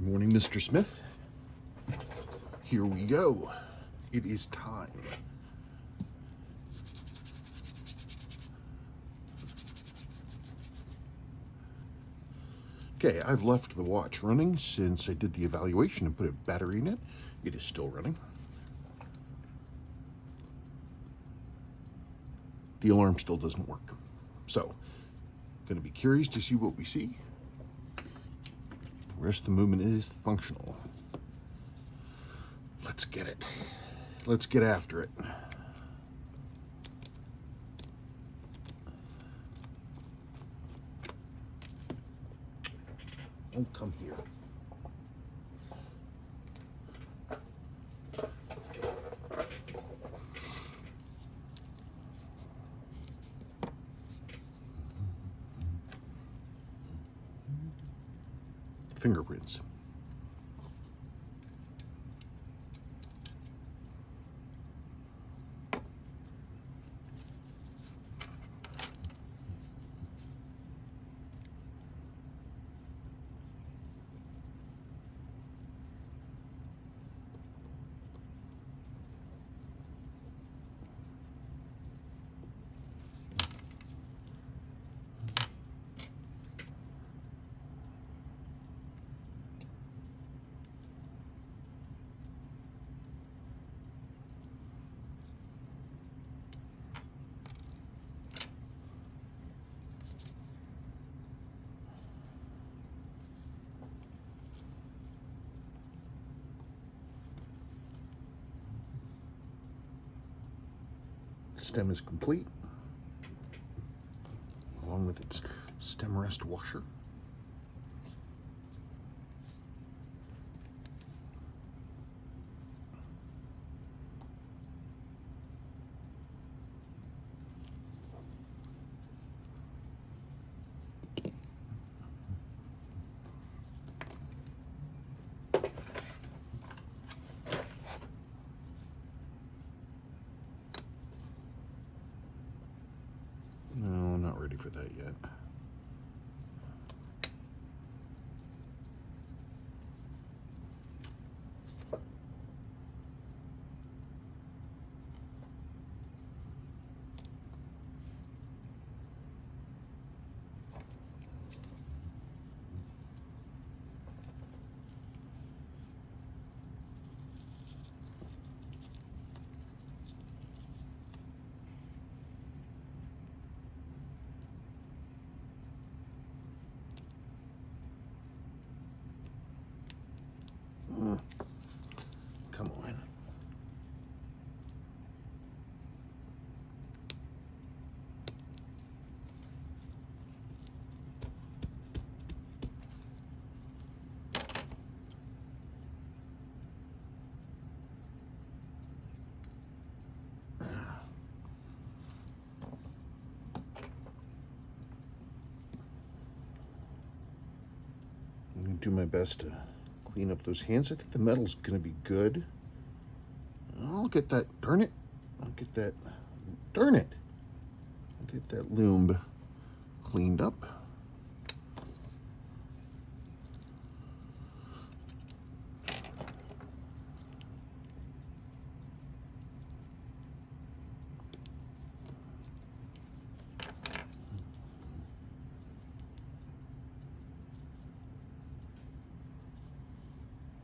Morning, Mr. Smith. Here we go. It is time. Okay, I've left the watch running since I did the evaluation and put a battery in it. It is still running. The alarm still doesn't work. So, going to be curious to see what we see. The rest of the movement is functional. Let's get it. Let's get after it. Oh, come here. Fingerprints. Stem is complete, along with its stem rest washer. No, not ready for that yet. Come on. I'm going to do my best to clean up those hands. I think the metal's going to be good. I'll get that, darn it. I'll get that, darn it. I'll get that loom cleaned up.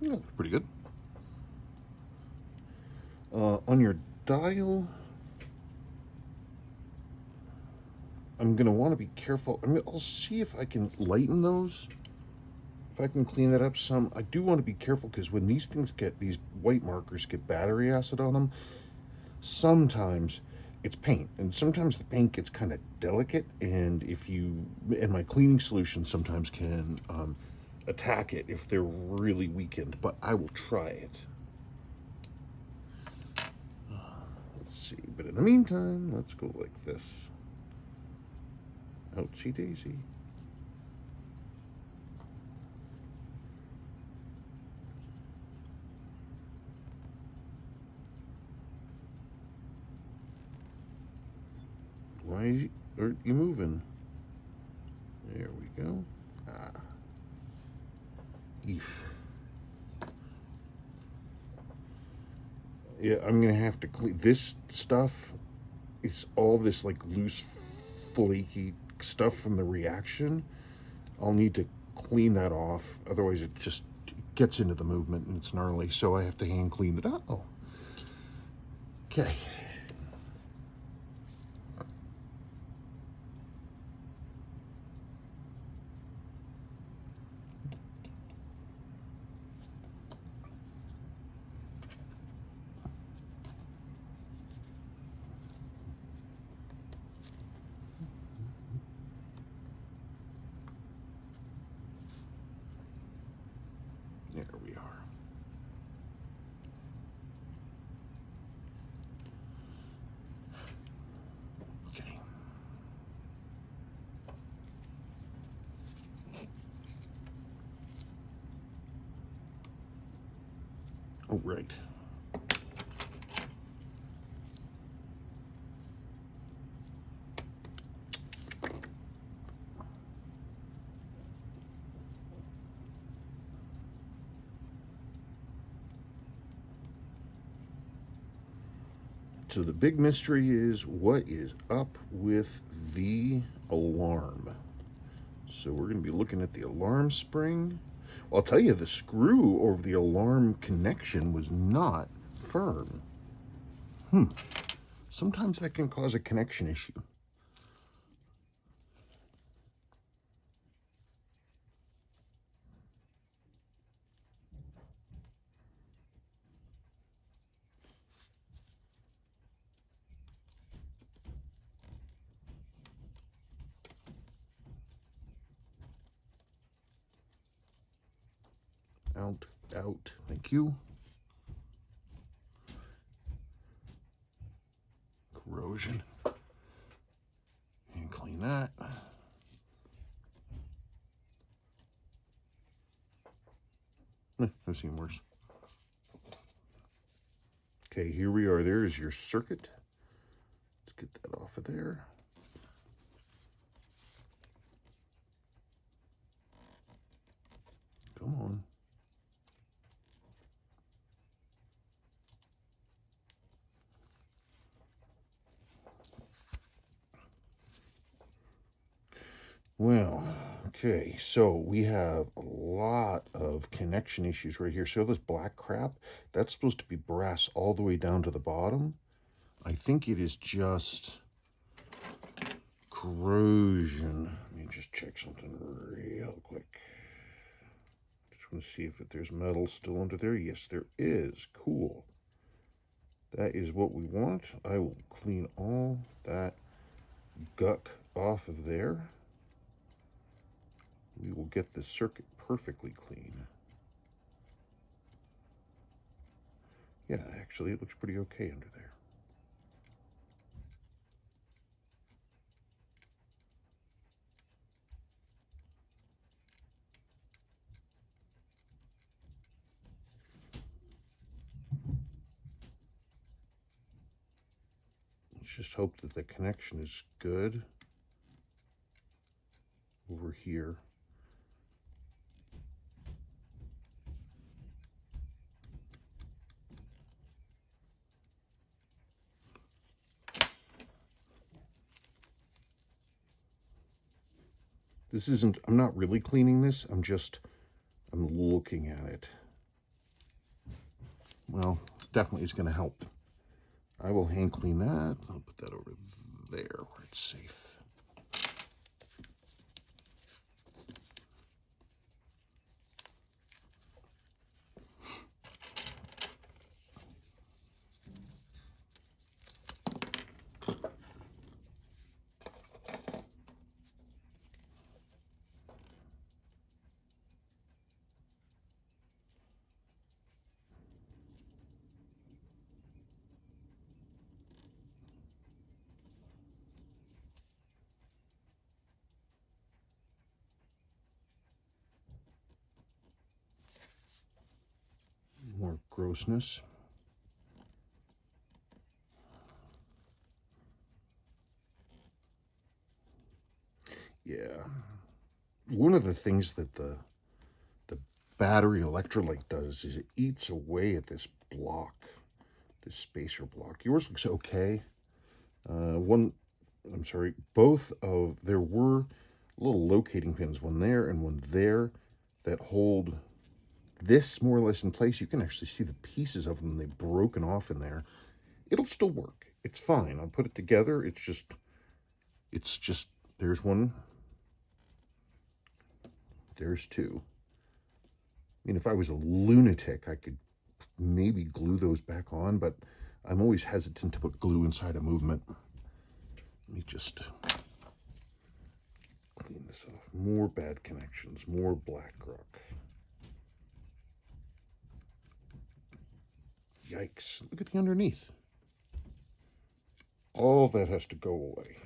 Yeah, that's pretty good. On your dial, I'm going to want to be careful. I'll see if I can lighten those. If I can clean that up some. I do want to be careful because when these things get, these white markers get battery acid on them, sometimes it's paint. And sometimes the paint gets kind of delicate. And my cleaning solution sometimes can attack it if they're really weakened. But I will try it. Let's see, but in the meantime, let's go like this. Outsy daisy. Why aren't you moving? There we go. Eef. Yeah, I'm gonna have to clean this stuff. It's all this like loose, flaky stuff from the reaction. I'll need to clean that off, otherwise it just gets into the movement and it's gnarly. So I have to hand clean it up. Oh, okay. There we are. Okay. Oh, right. So the big mystery is what is up with the alarm. So we're going to be looking at the alarm spring. Well, I'll tell you, the screw over the alarm connection was not firm. Sometimes that can cause a connection issue. Out, out, thank you. Corrosion. And clean that. I've seen worse. Okay, here we are. There is your circuit. Let's get that off of there. Come on. Well, okay, so we have a lot of connection issues right here. So this black crap, that's supposed to be brass all the way down to the bottom. I think it is just corrosion. Let me just check something real quick. Just want to see if there's metal still under there. Yes, there is. Cool. That is what we want. I will clean all that guck off of there. We will get the circuit perfectly clean. Yeah, actually, it looks pretty okay under there. Let's just hope that the connection is good over here. This isn't, I'm not really cleaning this, I'm looking at it. Well, definitely is going to help. I will hand clean that. I'll put that over there where it's safe. More grossness. Yeah. One of the things that the battery electrolyte does is it eats away at this block this spacer block. Yours looks okay. Both of, there were little locating pins, one there and one there, that hold this more or less in place. You can actually see the pieces of them. They've broken off in there. It'll still work. It's fine. I'll put it together. It's just, there's one, there's two. I mean, if I was a lunatic, I could maybe glue those back on, but I'm always hesitant to put glue inside a movement. Let me just clean this off. More bad connections, more black rock. Yikes, look at the underneath. All that has to go away.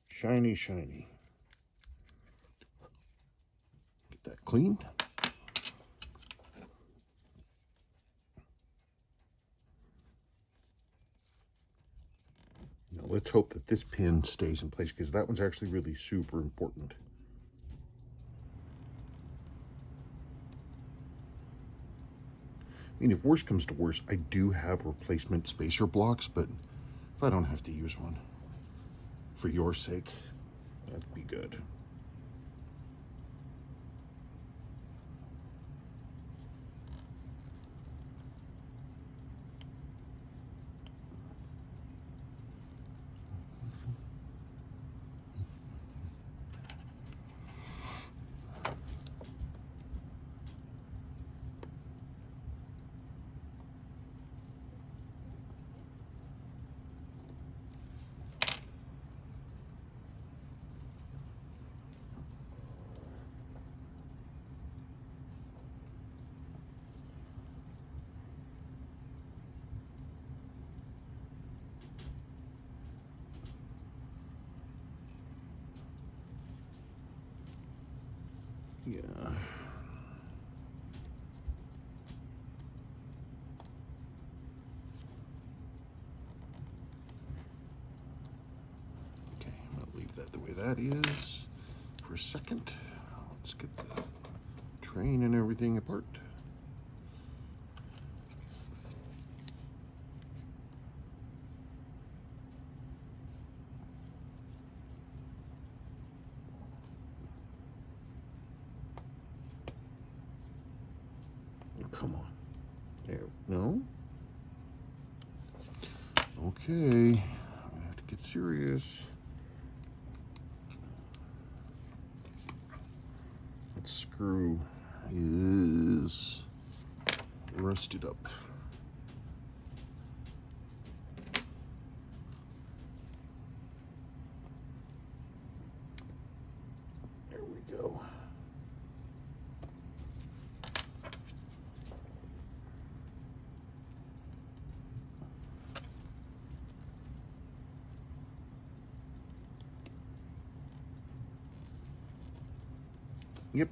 Shiny, shiny. Get that cleaned. Now let's hope that this pin stays in place, because that one's actually really super important. I mean, if worse comes to worse, I do have replacement spacer blocks, but if I don't have to use one, for your sake, that'd be good. Yeah. Okay, I'm going to leave that the way that is for a second. Let's get the train and everything apart. Come on. There. No? Okay. I'm gonna have to get serious. That screw is rusted up. There we go. Yep.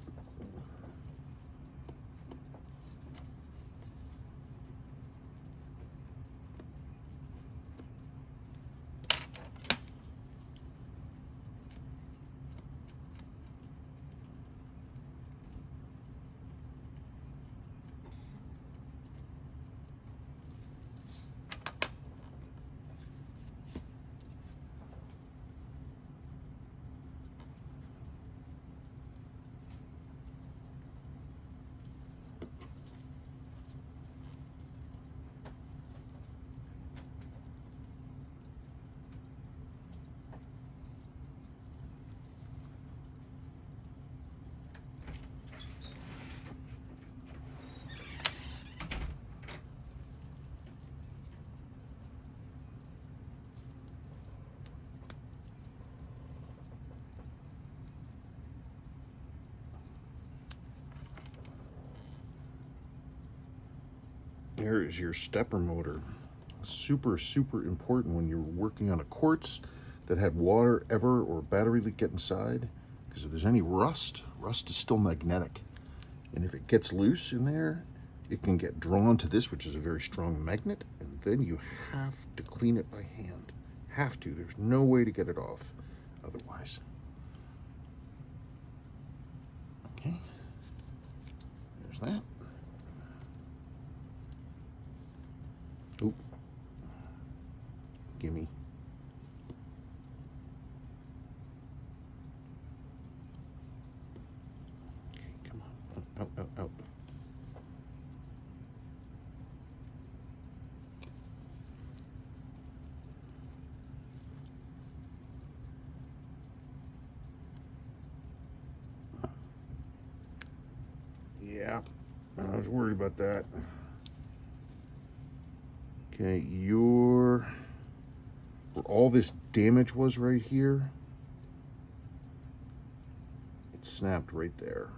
There is your stepper motor. Super, super important when you're working on a quartz that had water ever or battery leak get inside, because if there's any rust is still magnetic. And if it gets loose in there, it can get drawn to this, which is a very strong magnet, and then you have to clean it by hand. Have to. There's no way to get it off otherwise. Okay. There's that. Oop. Gimme. Okay, come on. Out, out, out. Yeah, I was worried about that. Okay, where all this damage was right here, it snapped right there.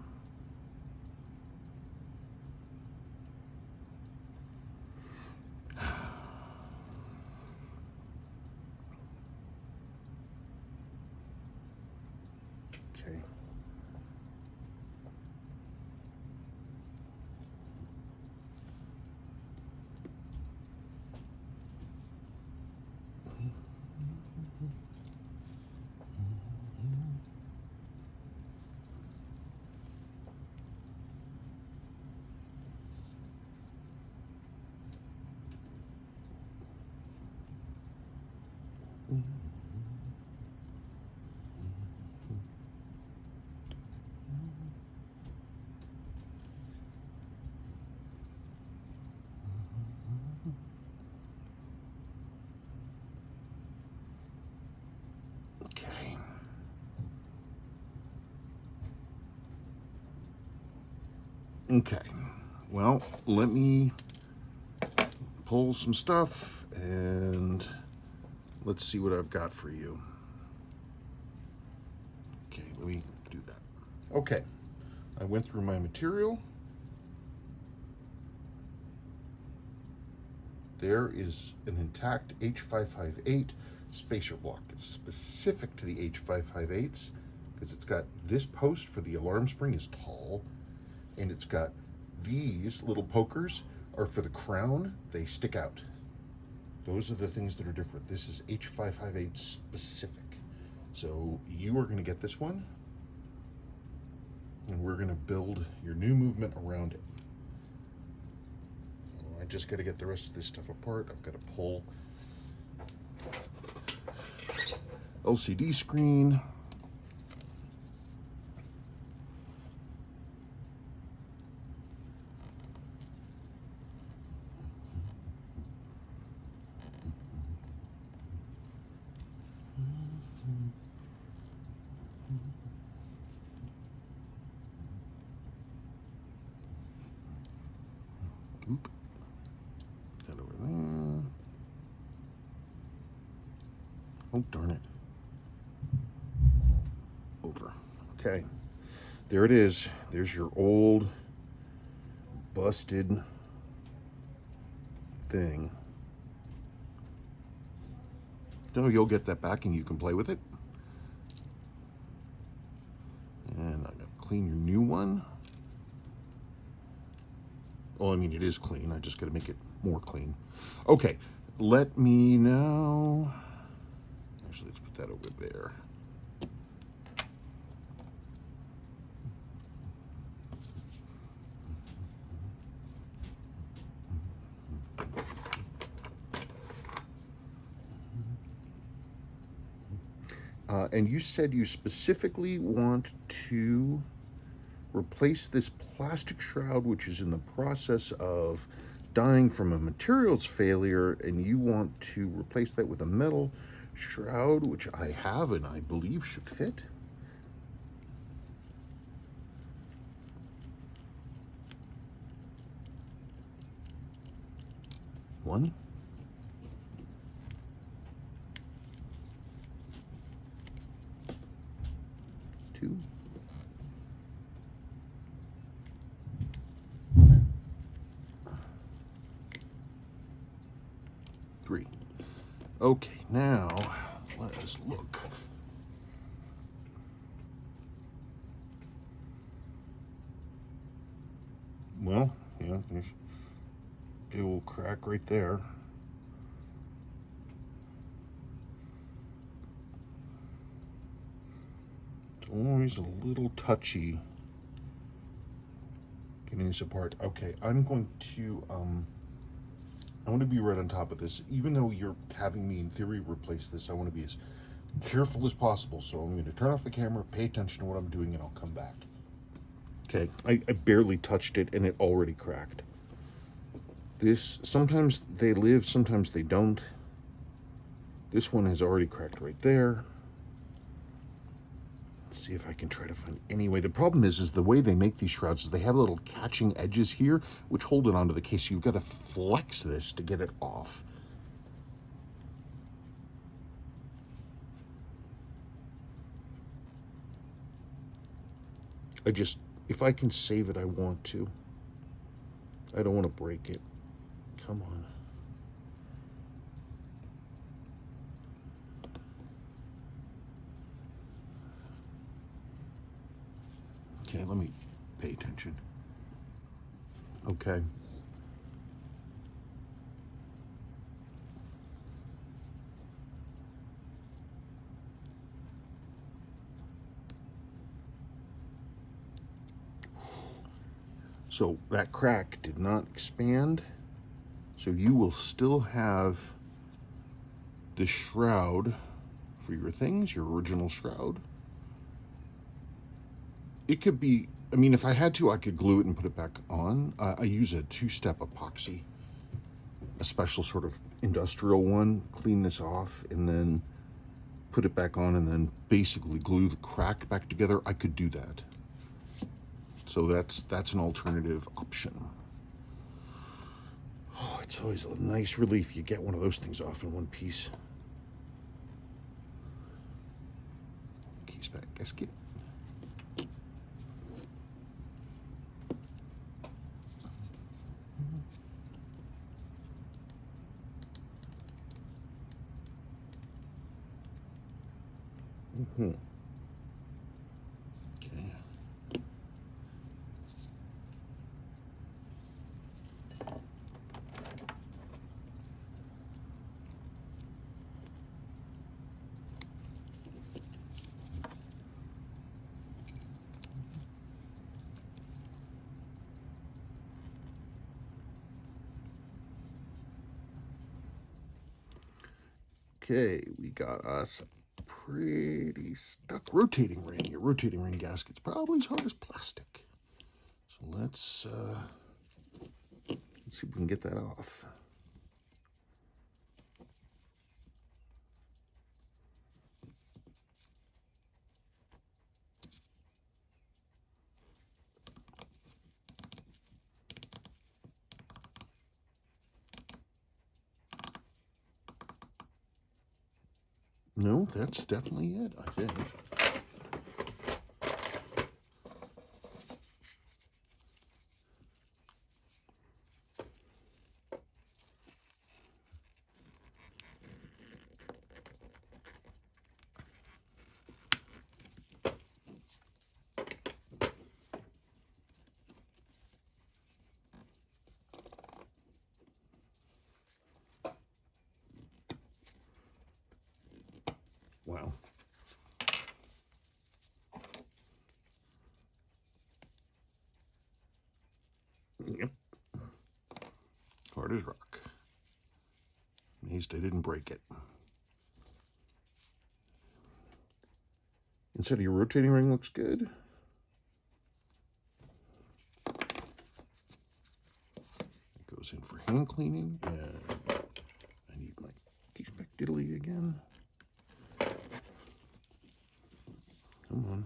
Okay. Okay. Okay. Well, let me pull some stuff and let's see what I've got for you. Okay, let me do that. Okay, I went through my material. There is an intact H558 spacer block. It's specific to the H558s because it's got this post for the alarm spring is tall, and it's got these little pokers are for the crown. They stick out. Those are the things that are different. This is H558 specific. So you are going to get this one, and we're going to build your new movement around it. I just got to get the rest of this stuff apart. I've got to pull LCD screen. Oop. That over there. Oh, darn it. Over. Okay. There it is. There's your old busted thing. No, you'll get that back and you can play with it. And I'm gonna clean your new one. Well, I mean, it is clean. I just got to make it more clean. Okay, let me now. Actually, let's put that over there. And you said you specifically want to replace this plastic shroud, which is in the process of dying from a materials failure, and you want to replace that with a metal shroud, which I have and I believe should fit. One. Two. Three. Okay, now let us look. Well, yeah, there's a little crack right there. It's always a little touchy getting this apart. Okay, I'm going to I want to be right on top of this. Even though you're having me, in theory, replace this, I want to be as careful as possible. So I'm going to turn off the camera, pay attention to what I'm doing, and I'll come back. Okay, I barely touched it, and it already cracked. This, sometimes they live, sometimes they don't. This one has already cracked right there. Let's see if I can try to find any way. The problem is the way they make these shrouds is they have little catching edges here, which hold it onto the case. So you've got to flex this to get it off. If I can save it, I want to. I don't want to break it. Come on. Okay, let me pay attention. Okay. So that crack did not expand. So you will still have the shroud for your things, your original shroud. It could be, I mean, if I had to, I could glue it and put it back on. I use a two-step epoxy, a special sort of industrial one. Clean this off and then put it back on and then basically glue the crack back together. I could do that. So that's an alternative option. Oh, it's always a nice relief. You get one of those things off in one piece. Case back gasket. Mm-hmm. Okay. Okay, we got us a pretty stuck rotating ring. Your rotating ring gasket's probably as hard as plastic. So let's see if we can get that off. No, that's definitely it, I think. Wow. Yep. Hard as rock. Amazed I didn't break it. Inside of your rotating ring looks good. It goes in for hand cleaning, and I need my case back diddly again. Come on.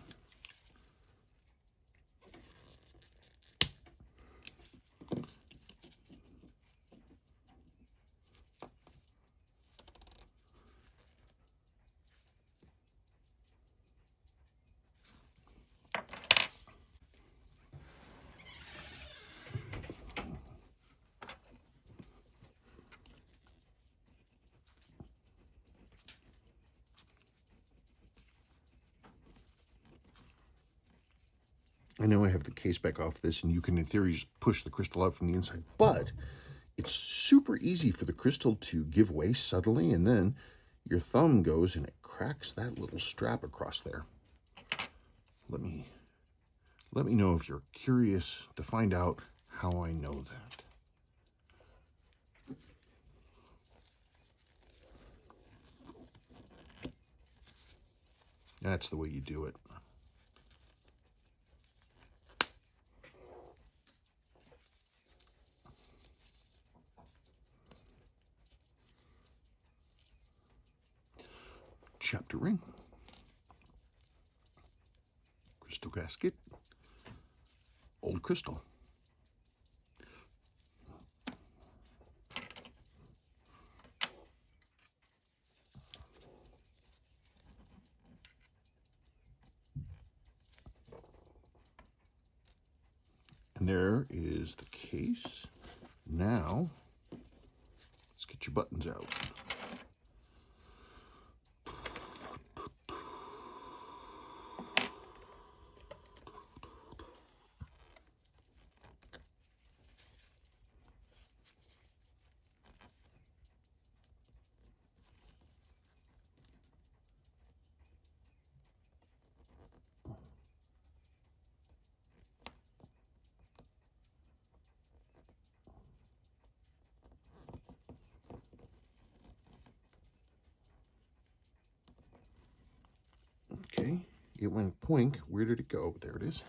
I know I have the case back off this, and you can, in theory, just push the crystal out from the inside, but it's super easy for the crystal to give way suddenly, and then your thumb goes and it cracks that little strap across there. Let me know if you're curious to find out how I know that. That's the way you do it. Chapter ring, crystal gasket, old crystal. And there is the case. Now, let's get your buttons out. Okay, it went poink. Where did it go? There it is.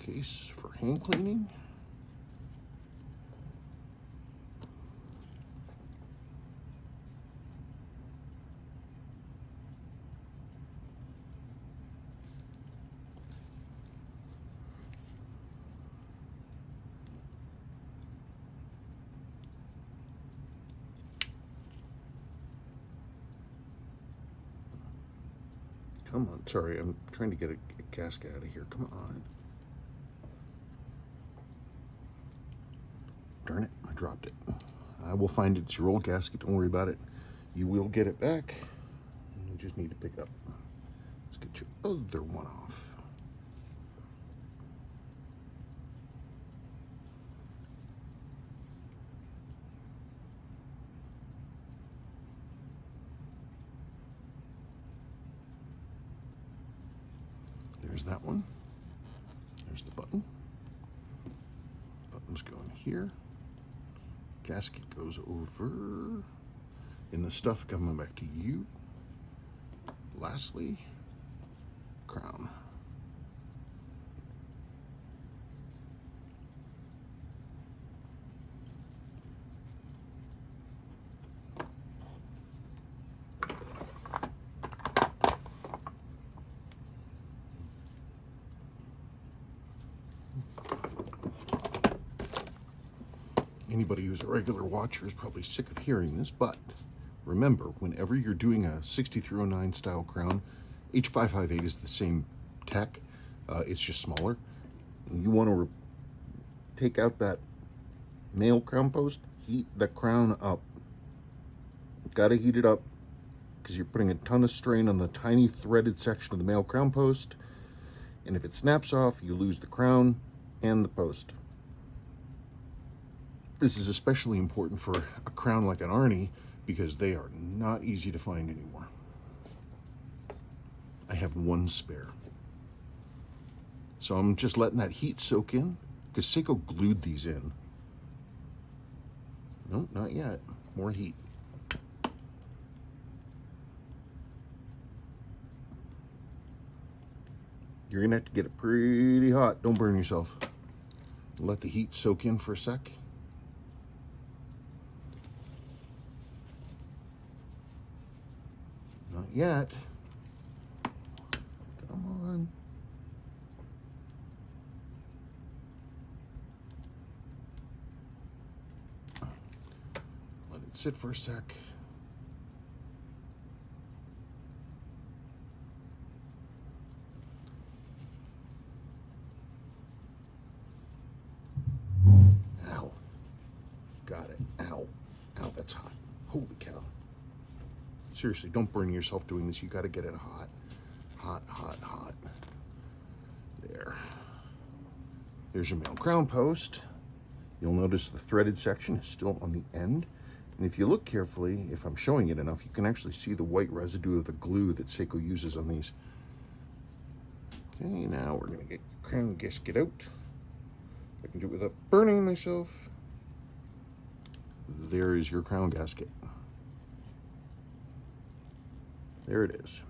Case for hand cleaning. Come on, sorry, I'm trying to get a gasket out of here. Come on. Darn it, I dropped it. I will find it. It's your old gasket. Don't worry about it. You will get it back. You just need to pick it up. Let's get your other one off. There's that one. There's the button. Button's going here. Gasket goes over, and the stuff coming back to you. Lastly, crown. Anybody who's a regular watcher is probably sick of hearing this, but remember, whenever you're doing a 6309 style crown, H558 is the same tech, it's just smaller. You want to take out that male crown post, heat the crown up. Got to heat it up because you're putting a ton of strain on the tiny threaded section of the male crown post, and if it snaps off, you lose the crown and the post. This is especially important for a crown like an Arnie because they are not easy to find anymore. I have one spare. So I'm just letting that heat soak in because Seiko glued these in. Nope, not yet. More heat. You're gonna have to get it pretty hot. Don't burn yourself. Let the heat soak in for a sec. Not yet. Come on. Let it sit for a sec. Ow. Got it. Ow. Ow, that's hot. Holy cow. Seriously, don't burn yourself doing this. You got to get it hot. Hot, hot, hot. There. There's your male crown post. You'll notice the threaded section is still on the end. And if you look carefully, if I'm showing it enough, you can actually see the white residue of the glue that Seiko uses on these. Okay, now we're going to get the crown gasket out. I can do it without burning myself. There is your crown gasket. There it is.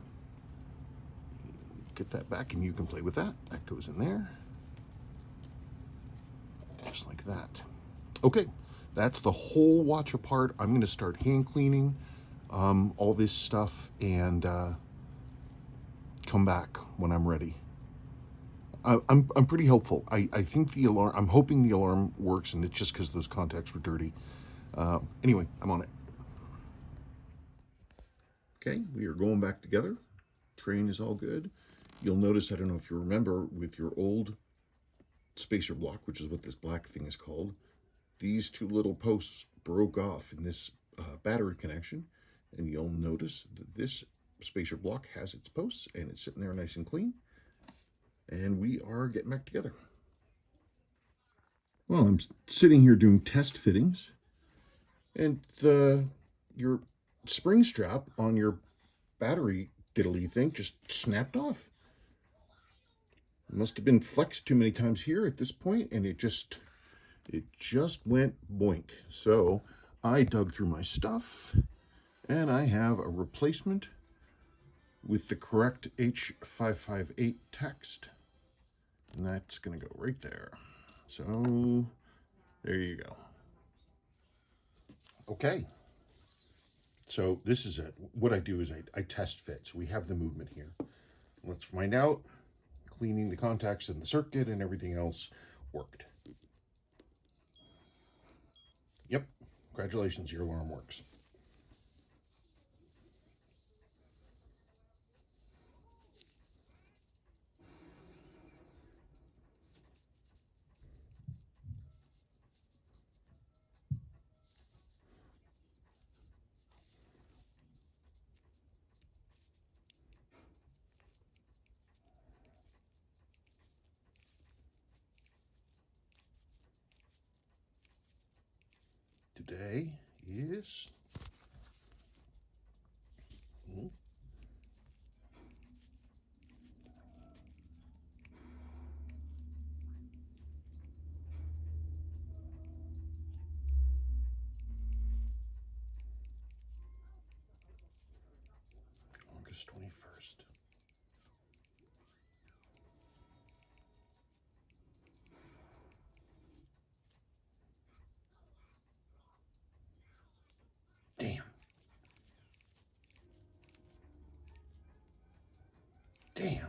Get that back and you can play with that. That goes in there. Just like that. Okay, that's the whole watch apart. I'm going to start hand cleaning all this stuff and come back when I'm ready. I'm pretty hopeful. I think the alarm, I'm hoping the alarm works, and it's just because those contacts were dirty. Anyway, I'm on it. Okay, we are going back together. Train is all good. You'll notice, I don't know if you remember, with your old spacer block, which is what this black thing is called, these two little posts broke off in this battery connection, and you'll notice that this spacer block has its posts, and it's sitting there nice and clean, and we are getting back together. Well, I'm sitting here doing test fittings, and your spring strap on your battery diddly thing just snapped off. It must have been flexed too many times here at this point, and it just went boink. So I dug through my stuff, and I have a replacement with the correct H558 text, and that's going to go right there. So there you go. Okay. So this is it. What I do is I test fit. So we have the movement here. Let's find out. Cleaning the contacts and the circuit and everything else worked. Yep. Congratulations, your alarm works. Today is August 21st. Damn. Damn.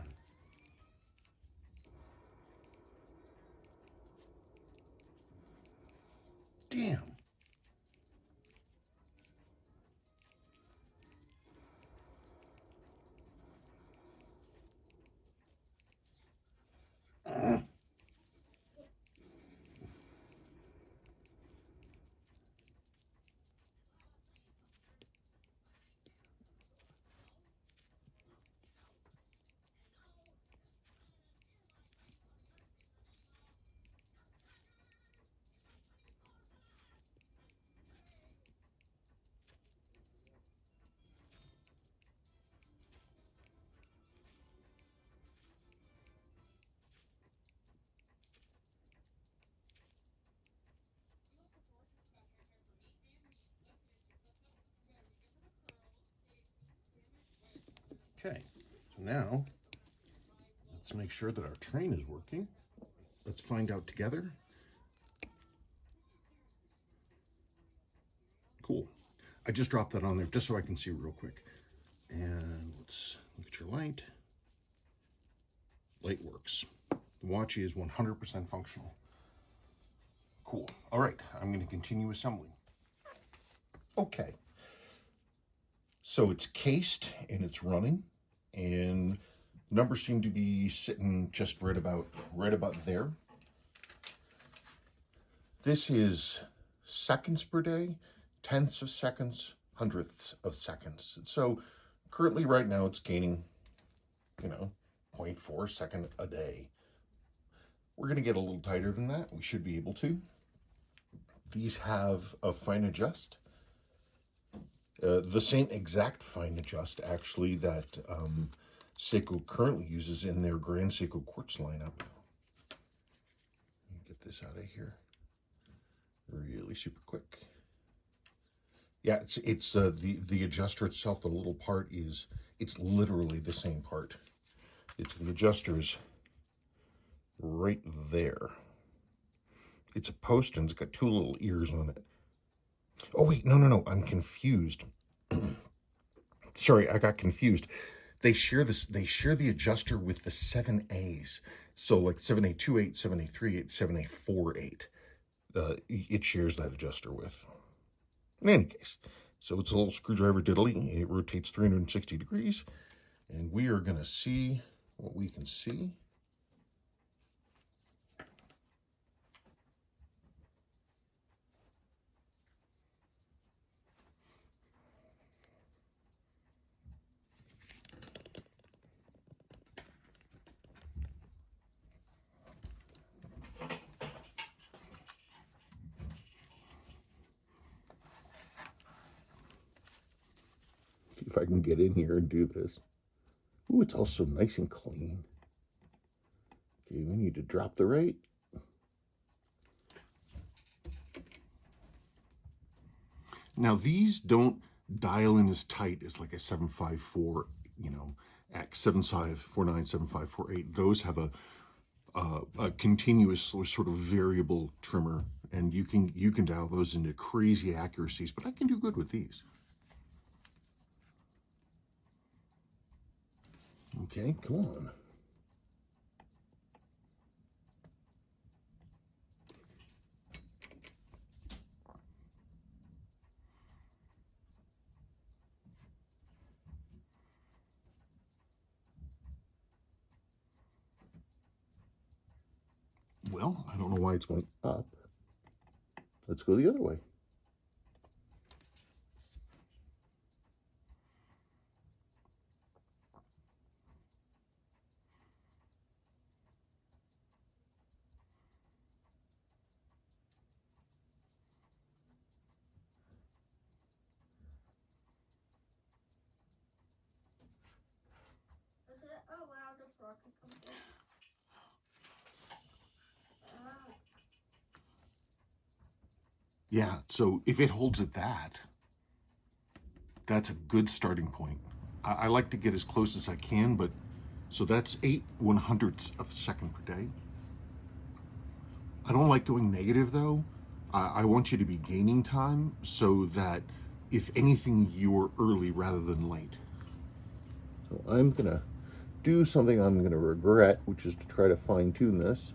Damn. Okay, so now let's make sure that our train is working. Let's find out together. I just dropped that on there just so I can see real quick. And let's look at your light. Light works. The watch is 100% functional. Cool. All right, I'm going to continue assembly. Okay. So it's cased and it's running, and numbers seem to be sitting just right about there. This is seconds per day, tenths of seconds, hundredths of seconds. So currently right now it's gaining, 0.4 second a day. We're going to get a little tighter than that. We should be able to. These have a fine adjust. The same exact fine adjust, actually, that Seiko currently uses in their Grand Seiko quartz lineup. Let me get this out of here really super quick. Yeah, it's the adjuster itself. The little part it's literally the same part. It's the adjusters right there. It's a post and it's got two little ears on it. Oh wait, no, I'm confused. Sorry, I got confused. They share the adjuster with the 7As. So like 7A28, 7A38, 7A48. It shares that adjuster with. In any case, so it's a little screwdriver diddly. It rotates 360 degrees. And we are going to see what we can see. See if I can get in here and do this. Ooh, it's also nice and clean. Okay, we need to drop the rate. Now these don't dial in as tight as like a 754, X 7549, 7548. Those have a continuous sort of variable trimmer, and you can dial those into crazy accuracies, but I can do good with these. Okay, come on. Well, I don't know why it's going up. Let's go the other way. Is it allowed to block it completely? Yeah, so if it holds at that, that's a good starting point. I like to get as close as I can, but so that's 8/100ths of a second per day. I don't like going negative though. I want you to be gaining time so that if anything, you're early rather than late. So I'm gonna do something I'm gonna regret, which is to try to fine tune this.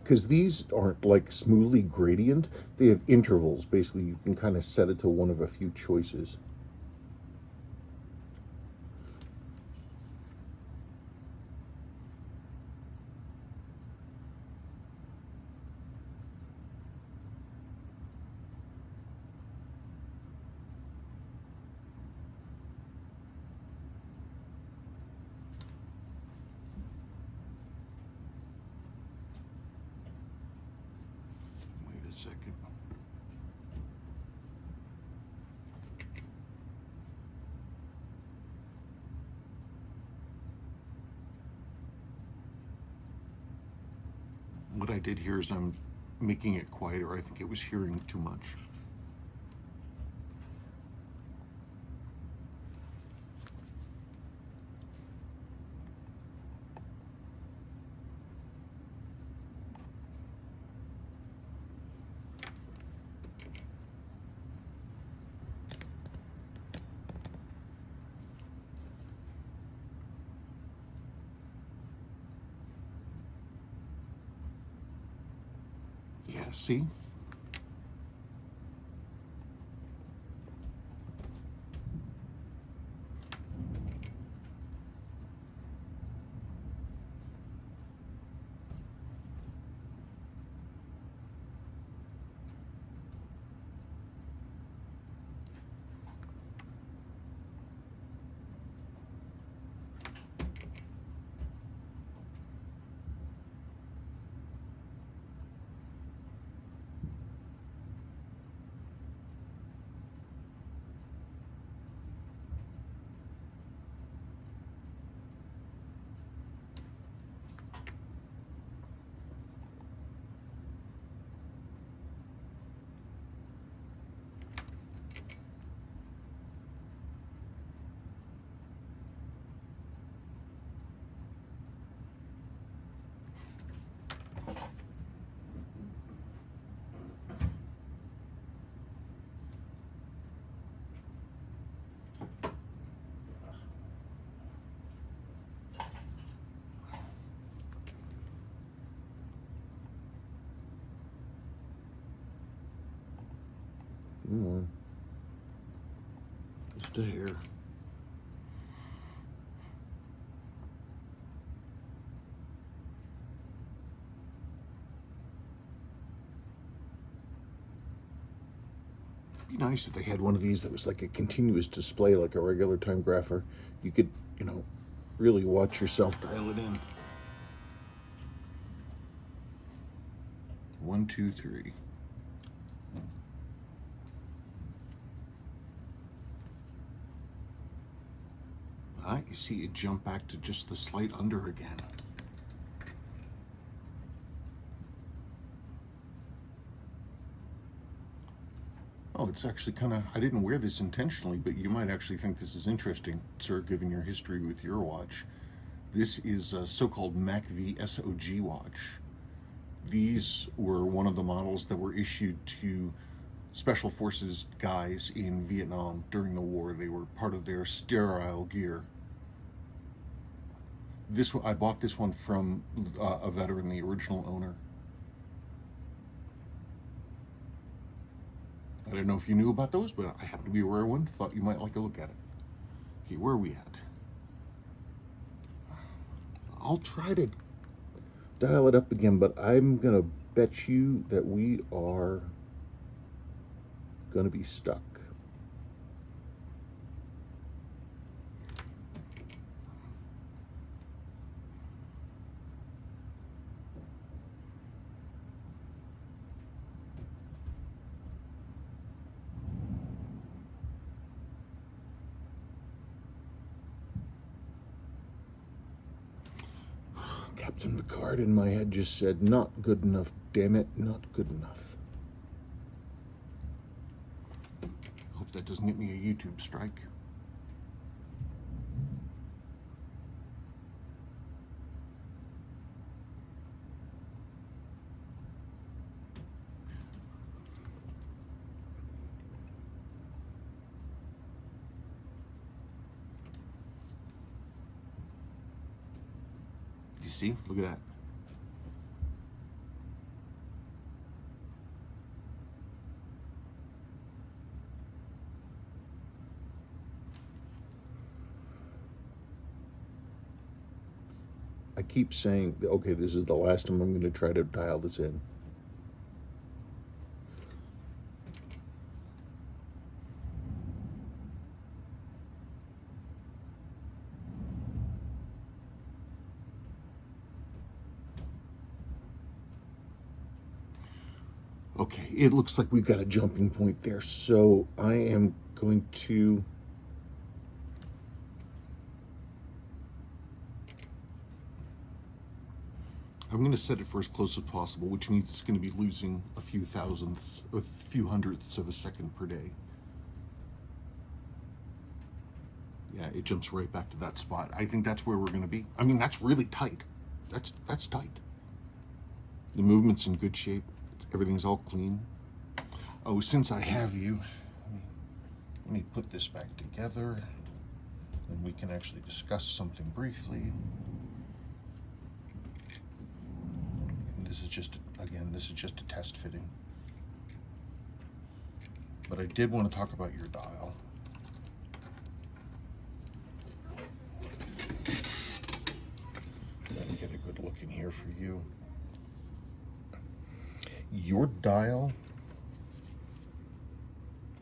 Because these aren't like smoothly gradient, they have intervals. Basically, you can kind of set it to one of a few choices. Wait a second. What I did here is I'm making it quieter. I think it was hearing too much. Yeah, see? Come on. Just a hair. It'd be nice if they had one of these that was like a continuous display, like a regular time grapher. You could, you know, really watch yourself dial it in. 1, 2, 3. You see it jump back to just the slight under again. Oh, it's actually kind of, I didn't wear this intentionally, but you might actually think this is interesting, sir, given your history with your watch. This is a so-called MACV SOG watch. These were one of the models that were issued to Special Forces guys in Vietnam during the war. They were part of their sterile gear. I bought this one from a veteran, the original owner. I don't know if you knew about those, but I happen to be a rare one. Thought you might like a look at it. Okay, where are we at? I'll try to dial it up again, but I'm gonna bet you that we are gonna be stuck. Captain Picard in my head just said, not good enough, damn it, not good enough. Hope that doesn't get me a YouTube strike. You see? Look at that. I keep saying, okay, this is the last time I'm going to try to dial this in. Okay, it looks like we've got a jumping point there, so I am going to I'm going to set it for as close as possible, which means it's going to be losing a few thousandths, a few hundredths of a second per day. Yeah, it jumps right back to that spot. I think that's where we're going to be. I mean, that's really tight. That's tight. The movement's in good shape. Everything's all clean. Oh, since I have you, let me put this back together, and we can actually discuss something briefly. And this is just, again, this is just a test fitting. But I did want to talk about your dial. Let me get a good look in here for you. Your dial,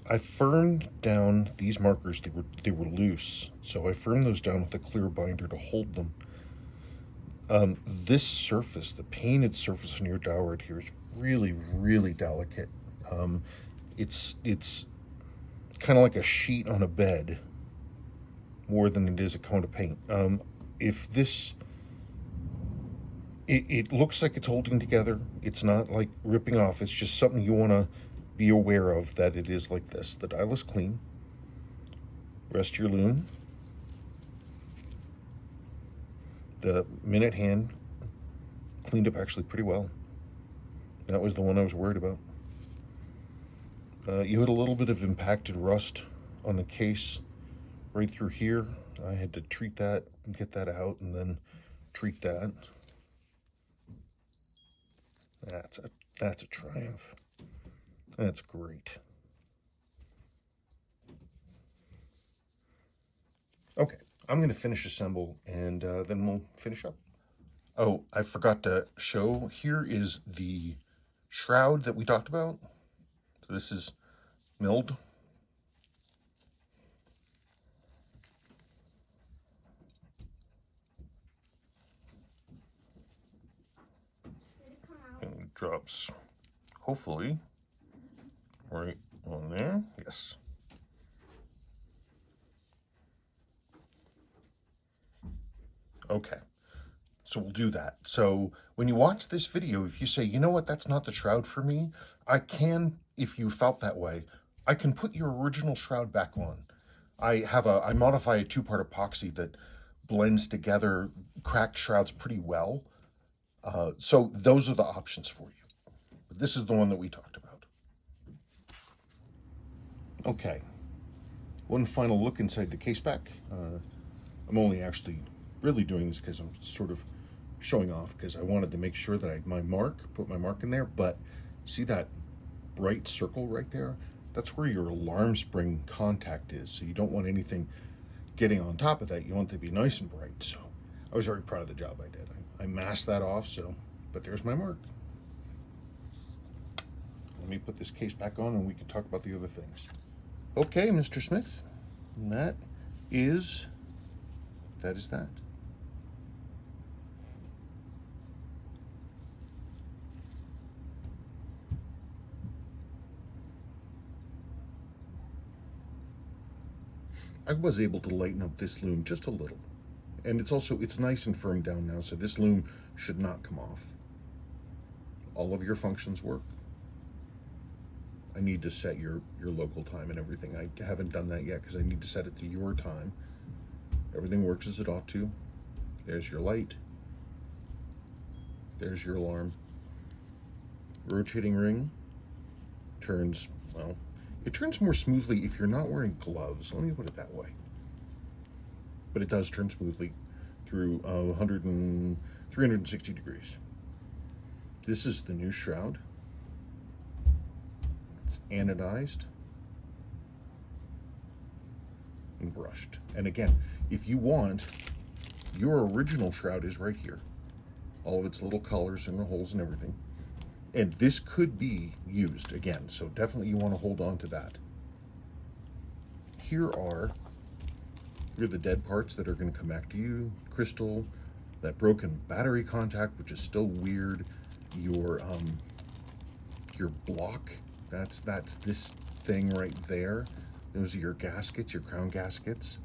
I firmed down these markers. They were loose, so I firmed those down with a clear binder to hold them. This surface, the painted surface on your dial right here, is really, really delicate. It's kind of like a sheet on a bed more than it is a coat of paint. If this, it looks like it's holding together. It's not like ripping off. It's just something you want to be aware of, that it is like this. The dial is clean. Rest your loom. The minute hand cleaned up actually pretty well. That was the one I was worried about. You had a little bit of impacted rust on the case right through here. I had to treat that and get that out, and then treat that. That's a triumph. That's great. Okay, I'm going to finish assemble, and then we'll finish up. Oh, I forgot to show. Here is the shroud that we talked about. So this is milled. And it drops, hopefully, right on there. Yes. Okay, so we'll do that. So when you watch this video, if you say, you know what, that's not the shroud for me, I can, if you felt that way, I can put your original shroud back on. I modify a two-part epoxy that blends together cracked shrouds pretty well. So those are the options for you. But this is the one that we talked about. Okay, one final look inside the case back. I'm only actually really doing this because I'm sort of showing off, because I wanted to make sure that I had put my mark in there. But see that bright circle right there? That's where your alarm spring contact is. So you don't want anything getting on top of that. You want it to be nice and bright. So I was very proud of the job I did. I masked that off, but there's my mark. Let me put this case back on, and we can talk about the other things. Okay, Mr. Smith, and that is that. I was able to lighten up this loom just a little. And it's nice and firm down now, so this loom should not come off. All of your functions work. I need to set your local time and everything. I haven't done that yet because I need to set it to your time. Everything works as it ought to. There's your light. There's your alarm. Rotating ring turns, well, it turns more smoothly if you're not wearing gloves. Let me put it that way. But it does turn smoothly through 360 degrees. This is the new shroud. It's anodized and brushed. And again, if you want, your original shroud is right here. All of its little colors and the holes and everything. And this could be used again, so definitely you want to hold on to that. Here are the dead parts that are going to come back to you. Crystal, that broken battery contact, which is still weird. Your block, that's this thing right there. Those are your gaskets, your crown gaskets.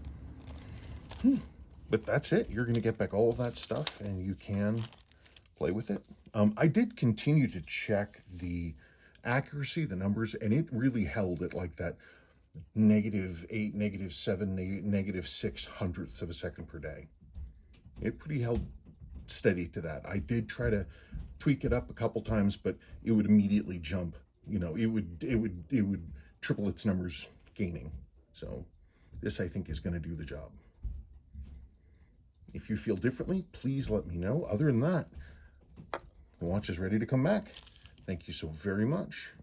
But that's it. You're going to get back all of that stuff, and you can play with it. I did continue to check the accuracy, the numbers, and it really held at like that -8, -7, -6 hundredths of a second per day. It pretty held steady to that. I did try to tweak it up a couple times, but it would immediately jump. You know, it would triple its numbers gaining. So this, I think, is going to do the job. If you feel differently, please let me know. Other than that, the watch is ready to come back. Thank you so very much.